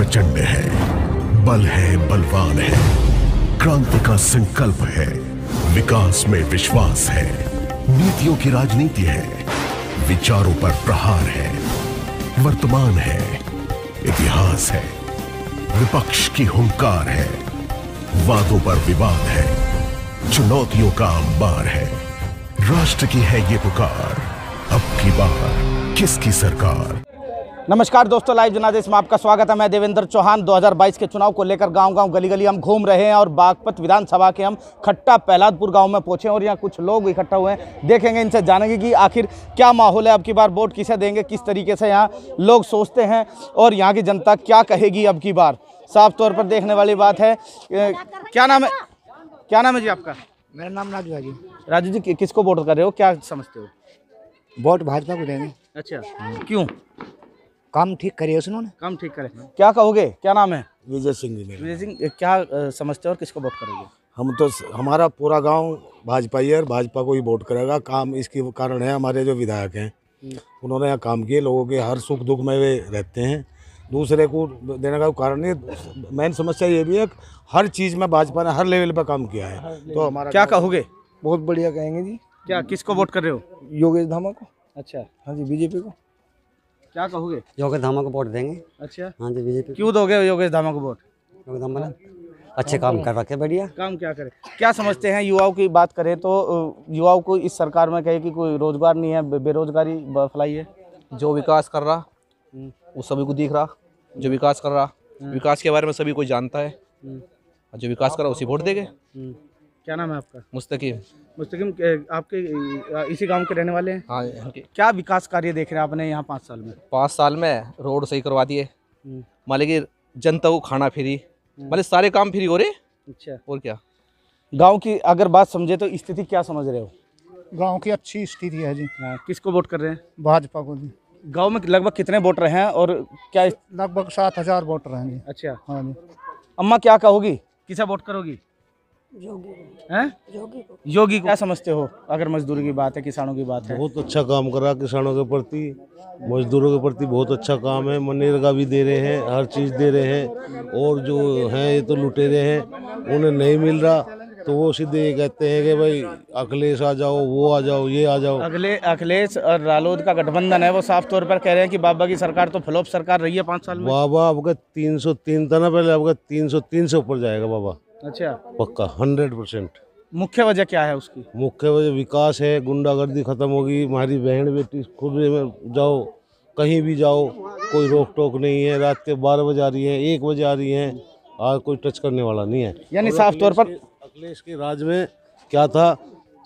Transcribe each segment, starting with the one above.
प्रचंड है, बल है, बलवान है, क्रांति का संकल्प है, विकास में विश्वास है, नीतियों की राजनीति है, विचारों पर प्रहार है, वर्तमान है, इतिहास है, विपक्ष की हुंकार है, वादों पर विवाद है, चुनौतियों का अंबार है, राष्ट्र की है ये पुकार, अब की बार किसकी सरकार। नमस्कार दोस्तों, लाइव जनादेश में आपका स्वागत है। मैं देवेंद्र चौहान। 2022 के चुनाव को लेकर गांव-गांव, गली-गली हम घूम रहे हैं और बागपत विधानसभा के हम खट्टा प्रहलादपुर गांव में पहुंचे और यहां कुछ लोग इकट्ठा हुए हैं। देखेंगे, इनसे जानेंगे कि आखिर क्या माहौल है, अब की बार वोट किसे देंगे, किस तरीके से यहां लोग सोचते हैं और यहाँ की जनता क्या कहेगी अब की बार। साफ तौर पर देखने वाली बात है। क्या नाम है जी आपका? मेरा नाम राजू है जी। राजू जी, किसको वोट कर रहे हो, क्या समझते हो? वोट भाजपा को देंगे। अच्छा, क्यों? काम ठीक करे उसने। काम ठीक करे। क्या कहोगे, क्या नाम है? विजय सिंह जी। विजय सिंह, क्या समझते हो और किसको वोट करोगे? हम तो हमारा पूरा गांव भाजपा ही है और भाजपा को ही वोट करेगा। काम इसके कारण है, हमारे जो विधायक हैं उन्होंने यहाँ काम किए, लोगों के हर सुख दुख में वे रहते हैं, दूसरे को देने का कारण नहीं। मेन समस्या ये भी है, हर चीज़ में भाजपा ने हर लेवल पर काम किया है। तो हमारा क्या कहोगे? बहुत बढ़िया कहेंगे जी। क्या, किसको वोट कर रहे हो? योगेश धामा को। अच्छा, हाँ जी, बीजेपी को। क्या कहोगे? योगेश धामा को वोट देंगे। अच्छा, हाँ जी, बीजेपी। क्यों दोगे योगेश धामा को वोट? योगेश धामा ने अच्छे काम कर रखे, बढ़िया काम क्या करे। क्या समझते हैं? युवाओं की बात करें तो युवाओं को इस सरकार में कहे कि कोई रोजगार नहीं है, बेरोजगारी फैलाई है। जो विकास कर रहा वो सभी को दिख रहा, जो विकास कर रहा, विकास के बारे में सभी कोई जानता है, जो विकास कर रहा उसी वोट देंगे। क्या नाम है आपका? मुस्तकीम। मुस्तकीम, आपके इसी गांव के रहने वाले हैं? हाँ, क्या विकास कार्य देख रहे हैं आपने यहाँ 5 साल में? 5 साल में रोड सही करवा दिए, मान लीजिए जनता को खाना फ्री, मतलब सारे काम फ्री हो रहे। अच्छा, और क्या गांव की अगर बात समझे तो स्थिति क्या समझ रहे हो? गांव की अच्छी स्थिति है जी। किसको वोट कर रहे हैं? भाजपा को जी। गांव में लगभग कितने वोटर हैं और क्या? लगभग 7,000 वोटर हैं जी। अच्छा, हाँ जी। अम्मा क्या कहोगी, किसे वोट करोगी? हैं? योगी को। क्या समझते हो अगर मजदूरी की बात है, किसानों की बात है? बहुत अच्छा काम कर रहा किसानों के प्रति, मजदूरों के प्रति बहुत अच्छा काम है। मनरेगा भी दे रहे हैं, हर चीज़ दे रहे हैं। और जो हैं ये तो लुटेरे हैं, उन्हें नहीं मिल रहा तो वो सीधे ये कहते हैं कि भाई अखिलेश आ जाओ, वो आ जाओ, ये आ जाओ। अखिलेश और रालोद का गठबंधन है, वो साफ तौर पर कह रहे हैं कि बाबा की सरकार तो फ्लॉप सरकार रही है 5 साल में। बाबा आपका 303 था ना पहले, आपका 303 से ऊपर जाएगा बाबा। अच्छा, पक्का 100%। मुख्य वजह क्या है उसकी? मुख्य वजह विकास है, गुंडागर्दी खत्म होगी। हमारी बहन बेटी खुले में जाओ, कहीं भी जाओ, कोई रोक टोक नहीं है। रात के 12 बजे आ रही है, 1 बजे आ रही है, आज कोई टच करने वाला नहीं है। यानी साफ तौर पर अखिलेश के राज में क्या था,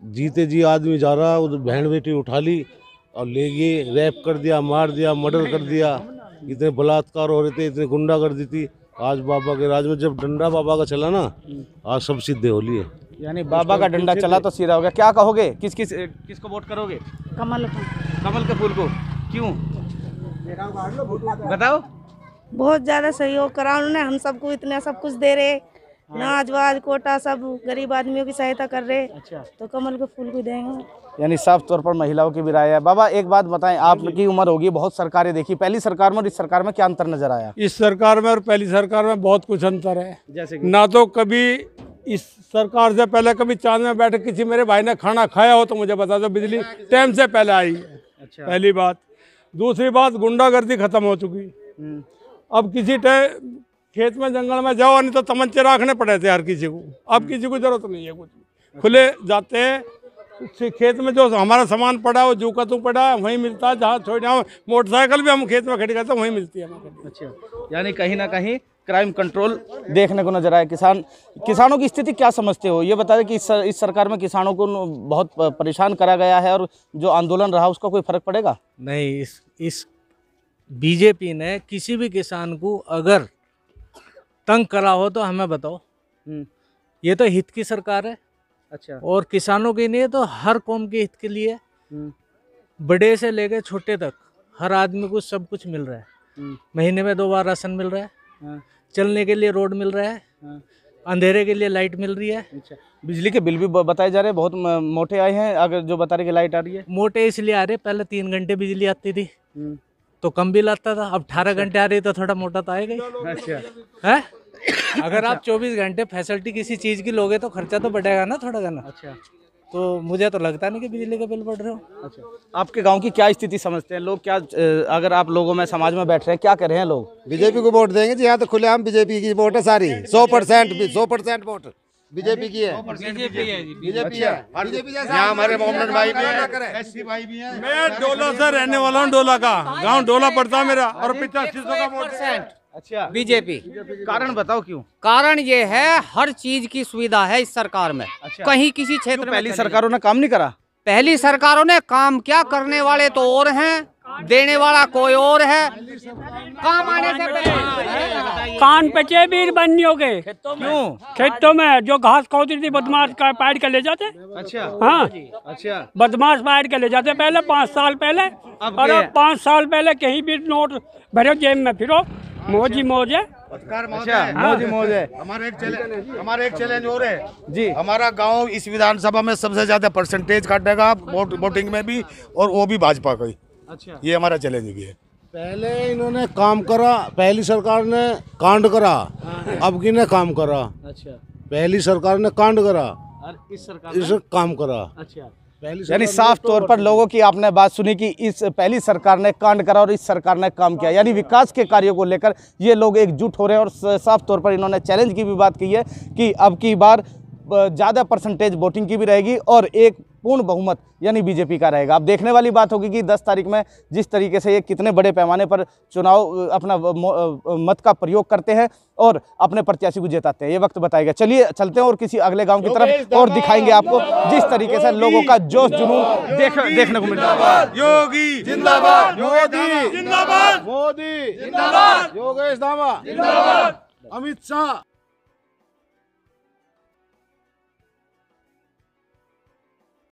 जीते जी आदमी जा रहा, उधर बहन बेटी उठा ली और ले गए, रैप कर दिया, मार दिया, मर्डर कर दिया। इतने बलात्कार हो रहे थे, इतने गुंडागर्दी थी। आज बाबा के राज में जब डंडा बाबा का चला ना, आज सब सीधे हो लिए। यानी बाबा का डंडा चला तो सीधा हो गया। क्या कहोगे, किसको वोट करोगे? कमल को। कमल के फूल को। क्यों बताओ? बहुत ज़्यादा सहयोग करा उन्होंने, हम सबको इतना सब कुछ दे रहे, नाच वाज कोटा सब गरीब आदमियों की सहायता कर रहे। अच्छा, तो कमल के फूल को देंगे। यानी साफ तौर पर महिलाओं की भी राय है। बाबा एक बात बताएं, आपकी उम्र होगी, बहुत सरकारें देखी, पहली सरकार में और इस सरकार में क्या अंतर नजर आया? इस सरकार में और पहली सरकार में बहुत कुछ अंतर है। जैसे कि? ना तो कभी इस सरकार से पहले कभी चांद में बैठ किसी मेरे भाई ने खाना खाया हो तो मुझे बता दो, बिजली टाइम से पहले आई है। अच्छा, पहली बात। दूसरी बात, गुंडागर्दी खत्म हो चुकी। अब किसी खेत में जंगल में जाओ, नहीं तो तमंचे रखने पड़े थे हर किसी को। अब किसी को जरूरत नहीं है, कुछ खुले जाते हैं खेत में। जो हमारा सामान पड़ा है वो जू का तू पड़ा है, वहीं मिलता है। जहाँ छोड़ जाओ मोटरसाइकिल भी हम खेत में खड़ी करते हैं, वहीं मिलती है। अच्छा, यानी कहीं ना कहीं क्राइम कंट्रोल देखने को नजर आया। किसानों की स्थिति क्या समझते हो? ये बता दें कि इस सरकार में किसानों को बहुत परेशान करा गया है और जो आंदोलन रहा उसका कोई फर्क पड़ेगा? नहीं, इस बीजेपी ने किसी भी किसान को अगर तंग करा हो तो हमें बताओ। ये तो हित की सरकार है। अच्छा, और किसानों के लिए तो हर कौम के हित के लिए, बड़े से लेकर छोटे तक हर आदमी को सब कुछ मिल रहा है। महीने में 2 बार राशन मिल रहा है, चलने के लिए रोड मिल रहा है, अंधेरे के लिए लाइट मिल रही है। अच्छा, बिजली के बिल भी बताए जा रहे हैं बहुत मोटे आए हैं, अगर जो बता रहे कि लाइट आ रही है। मोटे इसलिए आ रहे, पहले 3 घंटे बिजली आती थी, तो कम बिल आता था। अब 18 घंटे आ रही तो थोड़ा मोटा तो आएगा ही। अच्छा है अगर आप 24 घंटे फैसिलिटी किसी चीज की लोगे तो खर्चा तो बढ़ेगा ना थोड़ा गाना। अच्छा तो मुझे तो लगता नहीं कि बिजली का बिल बढ़ रहे हो। अच्छा आपके गांव की क्या स्थिति समझते हैं लोग? क्या अगर आप लोगों में समाज में बैठ रहे हैं, क्या कर रहे हैं लोग? बीजेपी को वोट देंगे जी। यहाँ तो खुलेआम बीजेपी की वोट है सारी। 100% वोट बीजेपी की है। बीजेपी है। यहाँ हमारे मोहम्मद भाई भी है, एससी भाई भी है। मैं डोला से रहने वाला हूँ, डोला का गांव डोला पड़ता है मेरा, और 8500 का वोट। अच्छा बीजेपी। कारण बताओ क्यों? कारण ये है हर चीज की सुविधा है इस सरकार में। अच्छा। कहीं किसी क्षेत्र में पहली सरकारों ने काम नहीं करा? पहली सरकारों ने काम क्या, करने वाले तो और हैं, देने वाला कोई और है। काम आने से पहले कान पचे भी बंद नहीं हो गए। क्यों? खेतों में जो घास खोदती थी बदमाश का पाड़ के ले जाते। अच्छा हाँ अच्छा बदमाश पाड़ के ले जाते पहले 5 साल पहले। और अब 5 साल पहले कहीं भी नोट भरो जेब में फिरो, मौज ही मौज है। अच्छा मौज ही मौज है। हमारे एक चैलेंज और है जी। हमारा गांव इस विधानसभा में सबसे ज्यादा परसेंटेज काटेगा वोटिंग में भी, और वो भी भाजपा का ही। अच्छा ये हमारा चैलेंज भी है। पहले इन्होंने काम करा, पहली सरकार ने कांड करा, अब की ने काम करा। अच्छा पहली सरकार ने कांड करा, और इस सरकार इस काम करा। अच्छा पहली यानी साफ तौर पर लोगों की आपने बात सुनी कि इस पहली सरकार ने कांड करा और इस सरकार ने काम किया, यानी विकास के कार्यों को लेकर ये लोग एकजुट हो रहे हैं। और साफ तौर पर इन्होंने चैलेंज की भी बात की है कि अब की बार ज़्यादा परसेंटेज वोटिंग की भी रहेगी और एक पूर्ण बहुमत यानी बीजेपी का रहेगा। अब देखने वाली बात होगी कि 10 तारीख में जिस तरीके से ये कितने बड़े पैमाने पर चुनाव अपना मत का प्रयोग करते हैं और अपने प्रत्याशी को जिताते हैं, ये वक्त बताएगा। चलिए चलते हैं और किसी अगले गांव की तरफ और दिखाएंगे आपको जिस तरीके से लोगों का जोश जुनून देखने को मिल रहा है। योगी जिंदाबाद, मोदी जिंदाबाद, मोदी जिंदाबाद, योगेश धामा जिंदाबाद, अमित शाह